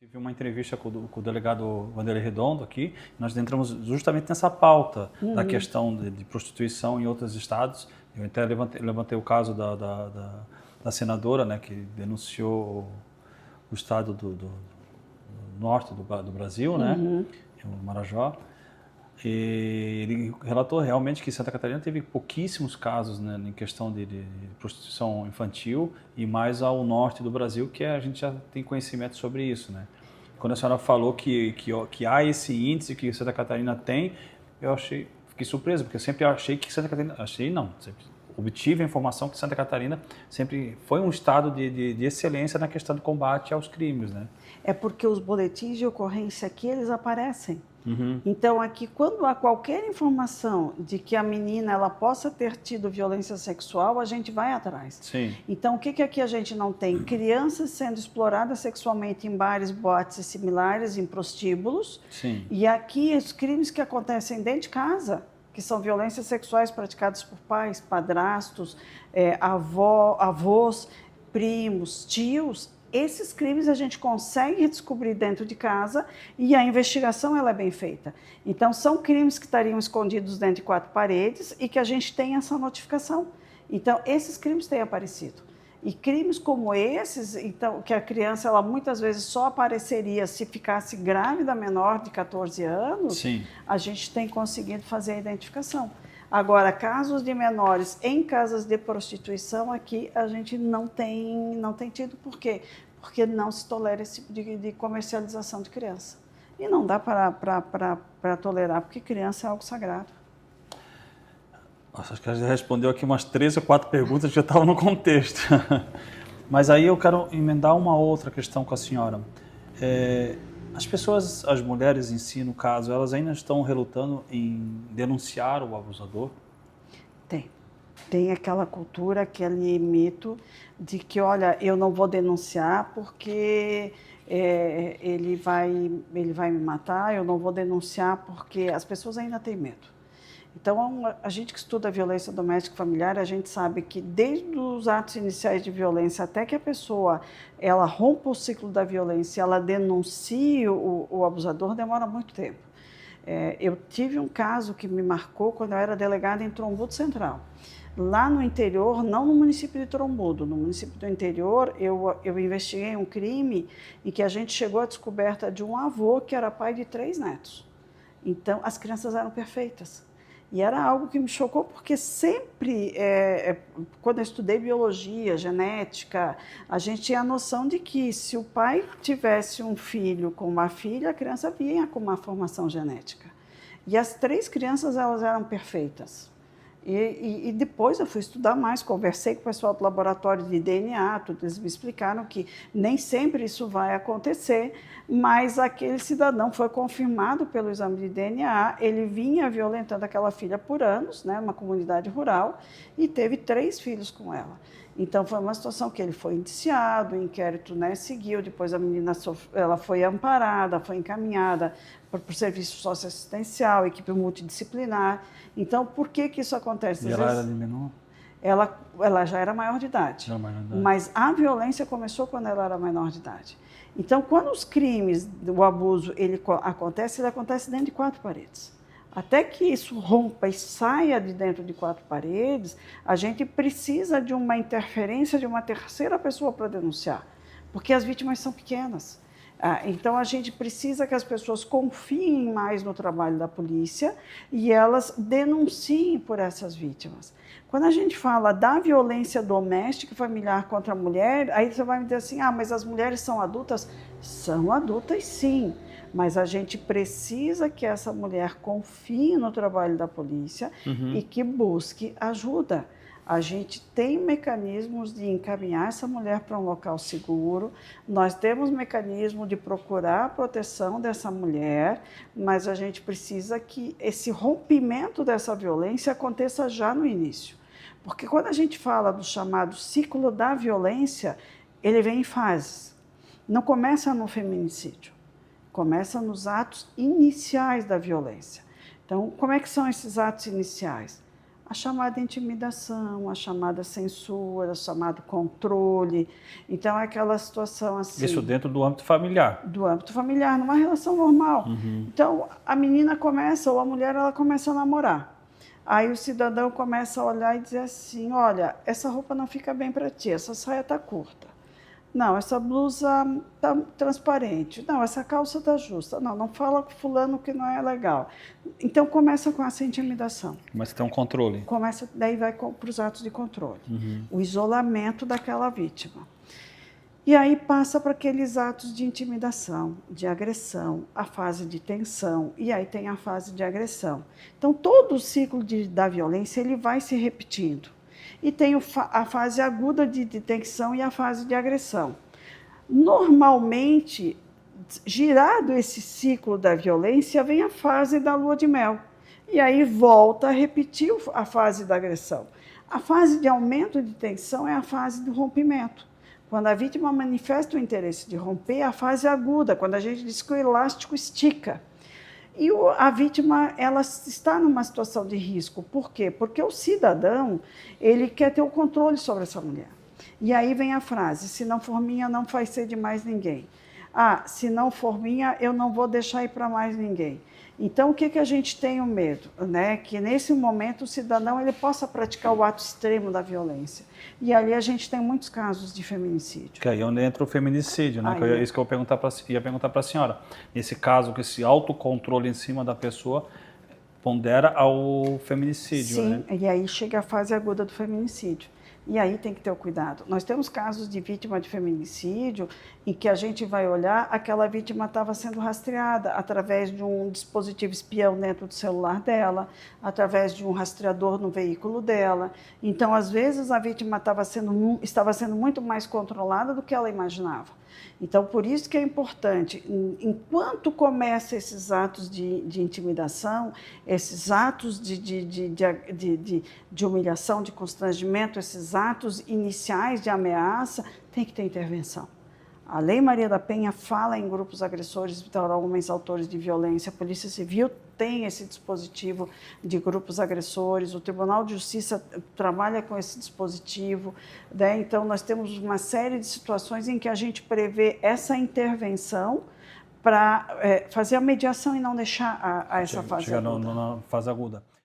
Tive uma entrevista com o delegado Wanderlei Redondo aqui, nós entramos justamente nessa pauta da questão de prostituição em outros estados. Eu até levantei o caso da senadora, né, que denunciou o estado do norte do Brasil, né, o Marajó. E ele relatou realmente que Santa Catarina teve pouquíssimos casos, né, em questão de prostituição infantil, e mais ao norte do Brasil, que a gente já tem conhecimento sobre isso, né. Quando a senhora falou que há esse índice que Santa Catarina tem, fiquei surpreso, porque eu sempre achei que Santa Catarina, sempre obtive a informação que Santa Catarina sempre foi um estado de excelência na questão do combate aos crimes, né. É porque os boletins de ocorrência aqui, eles aparecem. Então, aqui, quando há qualquer informação de que a menina ela possa ter tido violência sexual, a gente vai atrás. Sim. Então, o que aqui a gente não tem? Crianças sendo exploradas sexualmente em bares, boates e similares, em prostíbulos. Sim. E aqui, os crimes que acontecem dentro de casa, que são violências sexuais praticadas por pais, padrastos, avós, primos, tios. Esses crimes a gente consegue descobrir dentro de casa e a investigação ela é bem feita. Então, são crimes que estariam escondidos dentro de quatro paredes e que a gente tem essa notificação. Então, esses crimes têm aparecido. E crimes como esses, então, que a criança ela muitas vezes só apareceria se ficasse grávida menor de 14 anos, Sim. A gente tem conseguido fazer a identificação. Agora, casos de menores em casas de prostituição, aqui a gente não tem tido. Por quê? Porque não se tolera esse tipo de comercialização de criança. E não dá para tolerar, porque criança é algo sagrado. Nossa, acho que a gente respondeu aqui umas 3 ou 4 perguntas que já estavam no contexto. Mas aí eu quero emendar uma outra questão com a senhora. As mulheres em si, no caso, elas ainda estão relutando em denunciar o abusador? Tem aquela cultura, aquele mito de que, olha, eu não vou denunciar porque ele vai me matar, eu não vou denunciar porque as pessoas ainda têm medo. Então, a gente que estuda a violência doméstica e familiar, a gente sabe que desde os atos iniciais de violência até que a pessoa ela rompa o ciclo da violência, ela denuncie o abusador, demora muito tempo. Eu tive um caso que me marcou quando eu era delegada em Trombudo Central. Lá no interior, não no município de Trombudo, no município do interior, eu investiguei um crime em que a gente chegou à descoberta de um avô que era pai de 3 netos. Então, as crianças eram perfeitas. E era algo que me chocou, porque sempre, quando eu estudei biologia, genética, a gente tinha a noção de que se o pai tivesse um filho com uma filha, a criança vinha com uma formação genética. E as 3 crianças, elas eram perfeitas. E depois eu fui estudar mais, conversei com o pessoal do laboratório de DNA, eles me explicaram que nem sempre isso vai acontecer, mas aquele cidadão foi confirmado pelo exame de DNA, ele vinha violentando aquela filha por anos, né, numa comunidade rural, e teve 3 filhos com ela. Então, foi uma situação que ele foi indiciado, o inquérito, né, seguiu, depois a menina ela foi amparada, foi encaminhada para o serviço socioassistencial, equipe multidisciplinar. Então, por que isso acontece? E ela era de menor? Ela já era maior de idade, mas a violência começou quando ela era menor de idade. Então, quando os crimes, o abuso, ele acontece dentro de 4 paredes. Até que isso rompa e saia de dentro de 4 paredes, a gente precisa de uma interferência de uma terceira pessoa para denunciar, porque as vítimas são pequenas. Então, a gente precisa que as pessoas confiem mais no trabalho da polícia e elas denunciem por essas vítimas. Quando a gente fala da violência doméstica e familiar contra a mulher, aí você vai me dizer assim, mas as mulheres são adultas? São adultas, sim. Mas a gente precisa que essa mulher confie no trabalho da polícia e que busque ajuda. A gente tem mecanismos de encaminhar essa mulher para um local seguro, nós temos mecanismo de procurar a proteção dessa mulher, mas a gente precisa que esse rompimento dessa violência aconteça já no início. Porque quando a gente fala do chamado ciclo da violência, ele vem em fases. Não começa no feminicídio. Começa nos atos iniciais da violência. Então, como é que são esses atos iniciais? A chamada intimidação, a chamada censura, o chamado controle. Então, é aquela situação assim... Isso dentro do âmbito familiar. Do âmbito familiar, numa relação normal. Então, a menina começa, ou a mulher, ela começa a namorar. Aí o cidadão começa a olhar e dizer assim, olha, essa roupa não fica bem para ti, essa saia está curta. Não, essa blusa está transparente. Não, essa calça está justa. Não, não fala com fulano que não é legal. Então, começa com essa intimidação. Começa a ter um controle. Começa, daí vai para os atos de controle. O isolamento daquela vítima. E aí passa para aqueles atos de intimidação, de agressão, a fase de tensão, e aí tem a fase de agressão. Então, todo o ciclo da violência ele vai se repetindo. E tem a fase aguda de tensão e a fase de agressão. Normalmente, girado esse ciclo da violência, vem a fase da lua de mel. E aí volta a repetir a fase da agressão. A fase de aumento de tensão é a fase do rompimento. Quando a vítima manifesta o interesse de romper, a fase aguda, quando a gente diz que o elástico estica. E a vítima, ela está numa situação de risco. Por quê? Porque o cidadão, ele quer ter o controle sobre essa mulher. E aí vem a frase, se não for minha, não vai ser de mais ninguém. Ah, se não for minha, eu não vou deixar ir para mais ninguém. Então, o que a gente tem o medo? Né? Que nesse momento o cidadão ele possa praticar o ato extremo da violência. E ali a gente tem muitos casos de feminicídio. Que aí é onde entra o feminicídio, né? Isso que eu ia perguntar para a senhora. Nesse caso, que esse autocontrole em cima da pessoa pondera ao feminicídio, sim, né? E aí chega a fase aguda do feminicídio. E aí tem que ter o cuidado. Nós temos casos de vítima de feminicídio em que a gente vai olhar, aquela vítima estava sendo rastreada através de um dispositivo espião dentro do celular dela, através de um rastreador no veículo dela. Então, às vezes, a vítima estava sendo muito mais controlada do que ela imaginava. Então, por isso que é importante, enquanto começam esses atos de intimidação, esses atos de humilhação, de constrangimento, esses atos iniciais de ameaça, tem que ter intervenção. A Lei Maria da Penha fala em grupos agressores de homens autores de violência, a Polícia Civil tem esse dispositivo de grupos agressores, o Tribunal de Justiça trabalha com esse dispositivo, né? Então nós temos uma série de situações em que a gente prevê essa intervenção para fazer a mediação e não deixar essa fase aguda. Na fase aguda.